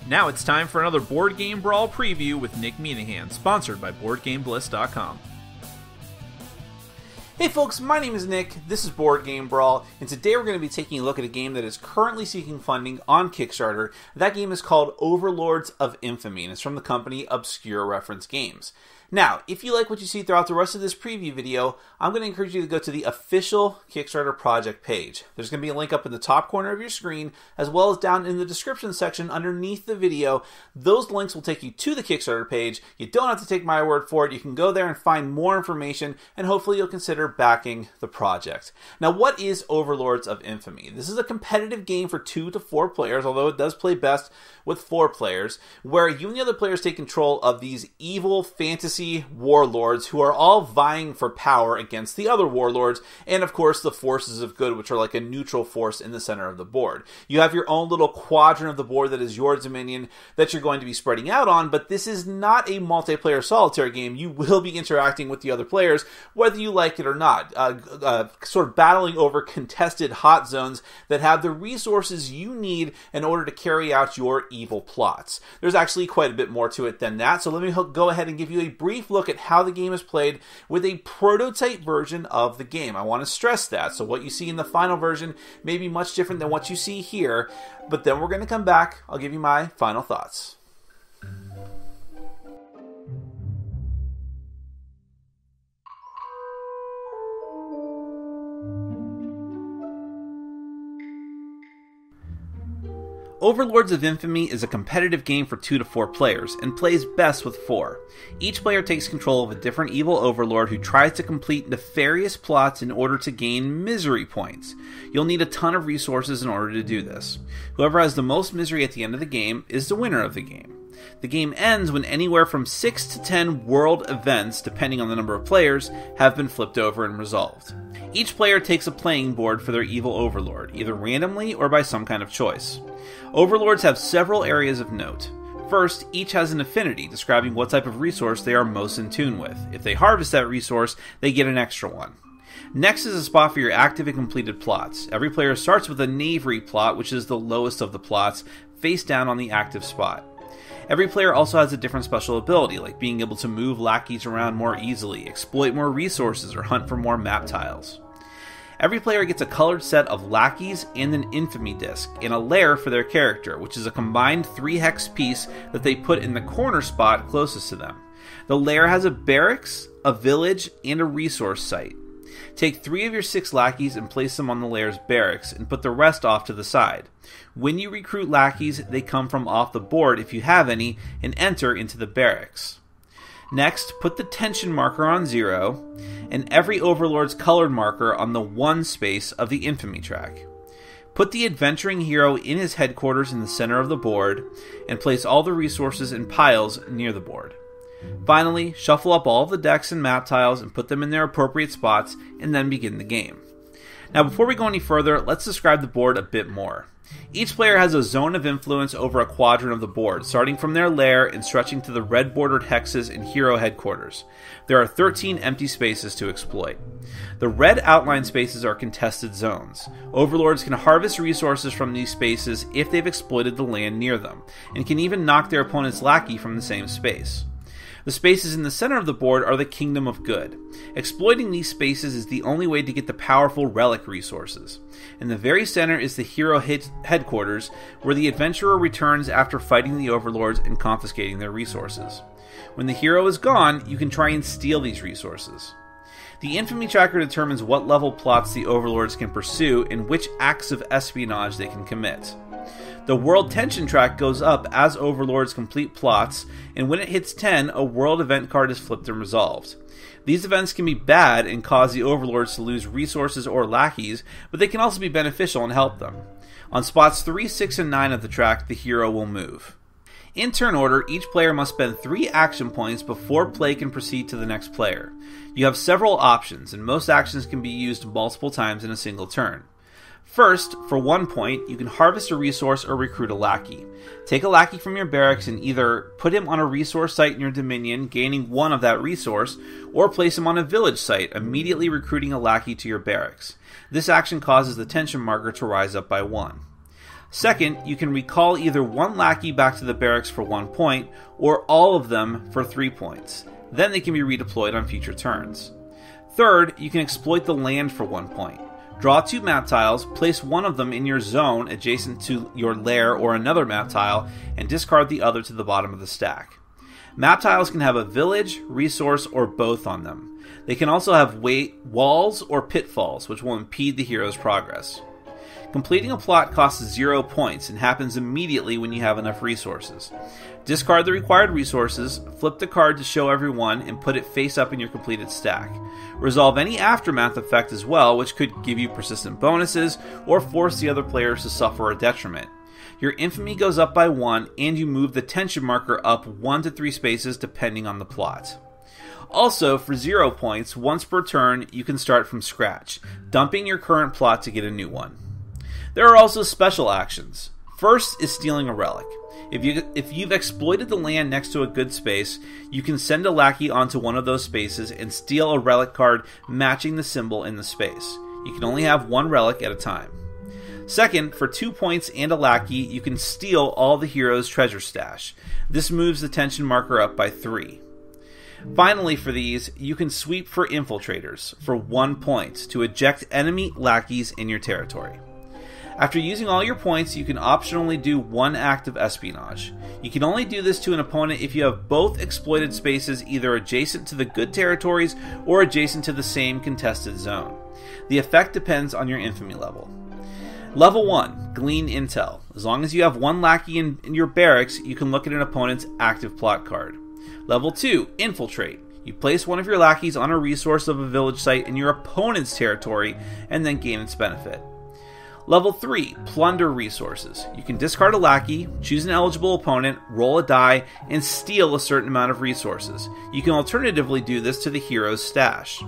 Now it's time for another Board Game Brawl preview with Nick Meanahan, sponsored by BoardGameBliss.com. Hey folks, my name is Nick, this is Board Game Brawl, and today we're going to be taking a look at a game that is currently seeking funding on Kickstarter. That game is called Overlords of Infamy, and it's from the company Obscure Reference Games. Now, if you like what you see throughout the rest of this preview video, I'm going to encourage you to go to the official Kickstarter project page. There's going to be a link up in the top corner of your screen, as well as down in the description section underneath the video. Those links will take you to the Kickstarter page. You don't have to take my word for it. You can go there and find more information, and hopefully you'll consider backing the project. Now, what is Overlords of Infamy? This is a competitive game for 2 to 4 players, although it does play best with 4 players, where you and the other players take control of these evil fantasy warlords who are all vying for power against the other warlords, and of course the forces of good, which are like a neutral force in the center of the board. You have your own little quadrant of the board that is your dominion that you're going to be spreading out on, but this is not a multiplayer solitaire game. You will be interacting with the other players, whether you like it or not, sort of battling over contested hot zones that have the resources you need in order to carry out your evil plots. There's actually quite a bit more to it than that, so let me go ahead and give you a brief look at how the game is played with a prototype version of the game. I want to stress that. So what you see in the final version may be much different than what you see here, but then we're going to come back. I'll give you my final thoughts. Overlords of Infamy is a competitive game for 2 to 4 players, and plays best with 4. Each player takes control of a different evil overlord who tries to complete nefarious plots in order to gain misery points. You'll need a ton of resources in order to do this. Whoever has the most misery at the end of the game is the winner of the game. The game ends when anywhere from 6 to 10 world events, depending on the number of players, have been flipped over and resolved. Each player takes a playing board for their evil overlord, either randomly or by some kind of choice. Overlords have several areas of note. First, each has an affinity, describing what type of resource they are most in tune with. If they harvest that resource, they get an extra one. Next is a spot for your active and completed plots. Every player starts with a knavery plot, which is the lowest of the plots, face down on the active spot. Every player also has a different special ability, like being able to move lackeys around more easily, exploit more resources, or hunt for more map tiles. Every player gets a colored set of lackeys and an infamy disc, and a lair for their character, which is a combined 3-hex piece that they put in the corner spot closest to them. The lair has a barracks, a village, and a resource site. Take 3 of your 6 lackeys and place them on the lair's barracks, and put the rest off to the side. When you recruit lackeys, they come from off the board if you have any, and enter into the barracks. Next, put the tension marker on 0, and every overlord's colored marker on the 1 space of the infamy track. Put the adventuring hero in his headquarters in the center of the board, and place all the resources in piles near the board. Finally, shuffle up all of the decks and map tiles and put them in their appropriate spots, and then begin the game. Now, before we go any further, let's describe the board a bit more. Each player has a zone of influence over a quadrant of the board, starting from their lair and stretching to the red bordered hexes in hero headquarters. There are 13 empty spaces to exploit. The red outline spaces are contested zones. Overlords can harvest resources from these spaces if they've exploited the land near them, and can even knock their opponent's lackey from the same space. The spaces in the center of the board are the Kingdom of Good. Exploiting these spaces is the only way to get the powerful relic resources. In the very center is the hero headquarters, where the adventurer returns after fighting the overlords and confiscating their resources. When the hero is gone, you can try and steal these resources. The infamy tracker determines what level plots the overlords can pursue and which acts of espionage they can commit. The world tension track goes up as overlords complete plots, and when it hits 10, a world event card is flipped and resolved. These events can be bad and cause the overlords to lose resources or lackeys, but they can also be beneficial and help them. On spots 3, 6, and 9 of the track, the hero will move. In turn order, each player must spend 3 action points before play can proceed to the next player. You have several options, and most actions can be used multiple times in a single turn. First, for 1 point, you can harvest a resource or recruit a lackey. Take a lackey from your barracks and either put him on a resource site in your dominion, gaining 1 of that resource, or place him on a village site, immediately recruiting a lackey to your barracks. This action causes the tension marker to rise up by 1. Second, you can recall either one lackey back to the barracks for 1 point, or all of them for 3 points. Then they can be redeployed on future turns. Third, you can exploit the land for 1 point. Draw 2 map tiles, place one of them in your zone adjacent to your lair or another map tile, and discard the other to the bottom of the stack. Map tiles can have a village, resource, or both on them. They can also have walls or pitfalls, which will impede the hero's progress. Completing a plot costs 0 points and happens immediately when you have enough resources. Discard the required resources, flip the card to show everyone, and put it face up in your completed stack. Resolve any aftermath effect as well, which could give you persistent bonuses or force the other players to suffer a detriment. Your infamy goes up by 1, and you move the tension marker up 1 to 3 spaces depending on the plot. Also, for 0 points, once per turn, you can start from scratch, dumping your current plot to get a new one. There are also special actions. First is stealing a relic. If you've exploited the land next to a good space, you can send a lackey onto one of those spaces and steal a relic card matching the symbol in the space. You can only have 1 relic at a time. Second, for 2 points and a lackey, you can steal all the hero's treasure stash. This moves the tension marker up by 3. Finally, for these, you can sweep for infiltrators for 1 point to eject enemy lackeys in your territory. After using all your points, you can optionally do 1 act of espionage. You can only do this to an opponent if you have both exploited spaces either adjacent to the good territories or adjacent to the same contested zone. The effect depends on your infamy level. Level 1, Glean Intel. As long as you have 1 lackey in your barracks, you can look at an opponent's active plot card. Level 2, Infiltrate. You place one of your lackeys on a resource of a village site in your opponent's territory and then gain its benefit. Level 3, Plunder Resources. You can discard a lackey, choose an eligible opponent, roll a die, and steal a certain amount of resources. You can alternatively do this to the hero's stash.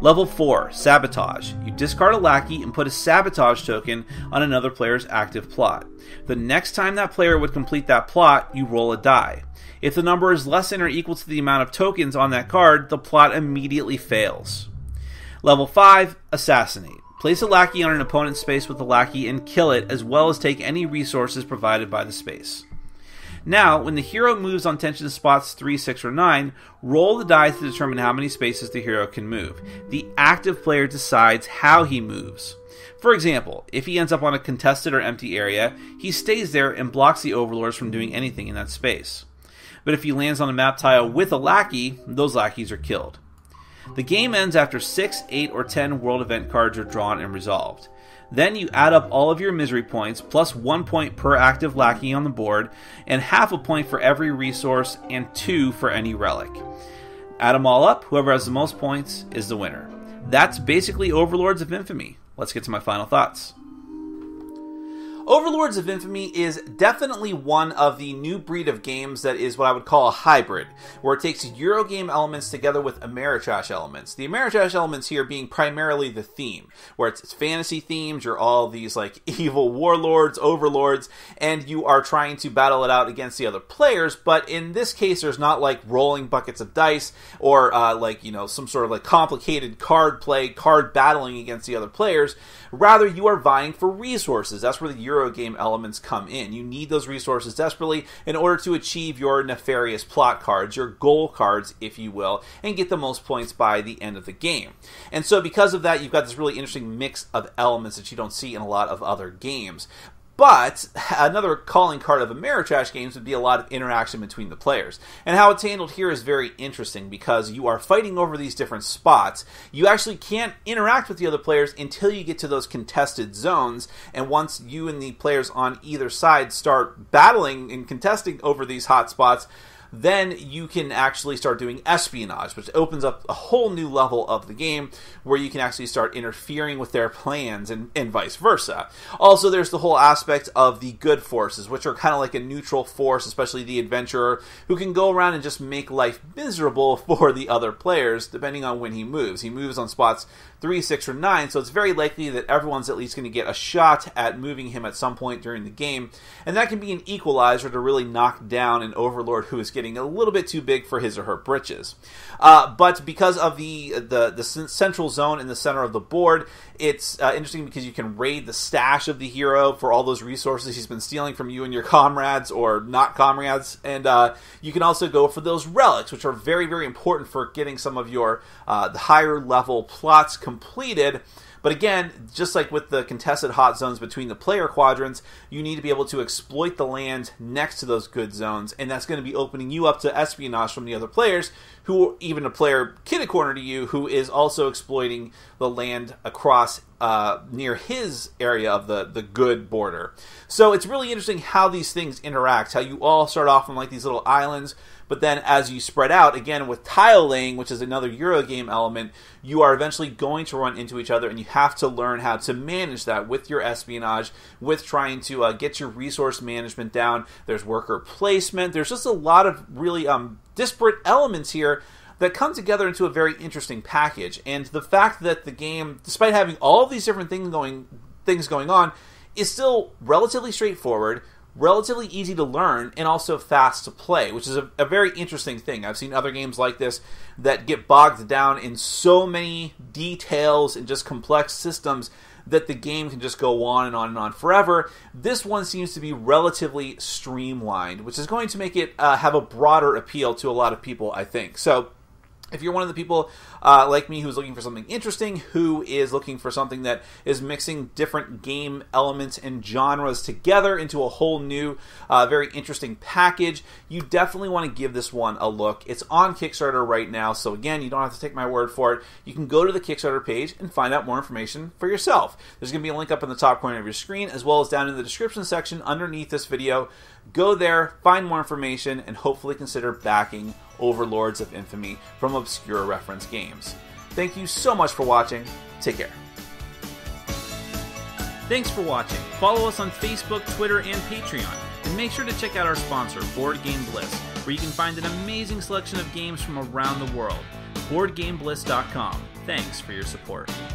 Level 4, Sabotage. You discard a lackey and put a sabotage token on another player's active plot. The next time that player would complete that plot, you roll a die. If the number is less than or equal to the amount of tokens on that card, the plot immediately fails. Level 5, Assassinate. Place a lackey on an opponent's space with a lackey and kill it, as well as take any resources provided by the space. Now, when the hero moves on tension spots 3, 6, or 9, roll the die to determine how many spaces the hero can move. The active player decides how he moves. For example, if he ends up on a contested or empty area, he stays there and blocks the Overlords from doing anything in that space. But if he lands on a map tile with a lackey, those lackeys are killed. The game ends after 6, 8, or 10 world event cards are drawn and resolved. Then you add up all of your misery points, plus 1 point per active lackey on the board, and half a point for every resource, and 2 for any relic. Add them all up, whoever has the most points is the winner. That's basically Overlords of Infamy. Let's get to my final thoughts. Overlords of Infamy is definitely one of the new breed of games that is what I would call a hybrid, where it takes Eurogame elements together with Ameritrash elements. The Ameritrash elements here being primarily the theme, where it's fantasy themed, you're all these like evil warlords, overlords, and you are trying to battle it out against the other players, but in this case there's not like rolling buckets of dice or some sort of like complicated card play, card battling against the other players. Rather, you are vying for resources. That's where the Eurogame elements come in. You need those resources desperately in order to achieve your nefarious plot cards, your goal cards, if you will, and get the most points by the end of the game. And so because of that, you've got this really interesting mix of elements that you don't see in a lot of other games. But another calling card of Ameritrash games would be a lot of interaction between the players. And how it's handled here is very interesting because you are fighting over these different spots. You actually can't interact with the other players until you get to those contested zones. And once you and the players on either side start battling and contesting over these hot spots, then you can actually start doing espionage, which opens up a whole new level of the game where you can actually start interfering with their plans and vice versa. Also, there's the whole aspect of the good forces, which are kind of like a neutral force, especially the adventurer, who can go around and just make life miserable for the other players, depending on when he moves. He moves on spots 3, 6, or 9, so it's very likely that everyone's at least going to get a shot at moving him at some point during the game, and that can be an equalizer to really knock down an overlord who is getting a little bit too big for his or her britches. But because of the central zone in the center of the board, it's interesting because you can raid the stash of the hero for all those resources he's been stealing from you and your comrades or not comrades. And you can also go for those relics, which are very, very important for getting some of your the higher level plots completed. But again, just like with the contested hot zones between the player quadrants, you need to be able to exploit the land next to those good zones, and that's going to be opening you up to espionage from the other players, who even a player kitty-corner to you who is also exploiting the land across near his area of the good border. So it's really interesting how these things interact, how you all start off on like these little islands, but then as you spread out, again with tile laying, which is another Eurogame element, you are eventually going to run into each other, and you have to learn how to manage that with your espionage, with trying to get your resource management down. There's worker placement. There's just a lot of really disparate elements here that come together into a very interesting package. And the fact that the game, despite having all of these different things going on, is still relatively straightforward, relatively easy to learn, and also fast to play, which is a very interesting thing. I've seen other games like this that get bogged down in so many details and just complex systems that the game can just go on and on and on forever. This one seems to be relatively streamlined, which is going to make it have a broader appeal to a lot of people, I think. So if you're one of the people like me who's looking for something interesting, who is looking for something that is mixing different game elements and genres together into a whole new, very interesting package, you definitely want to give this one a look. It's on Kickstarter right now, so again, you don't have to take my word for it. You can go to the Kickstarter page and find out more information for yourself. There's going to be a link up in the top corner of your screen, as well as down in the description section underneath this video. Go there, find more information, and hopefully consider backing Overlords of Infamy from obscure reference games. Thank you so much for watching. Take care. Thanks for watching. Follow us on Facebook, Twitter, and Patreon. And make sure to check out our sponsor, Board Game Bliss, where you can find an amazing selection of games from around the world. BoardGameBliss.com. Thanks for your support.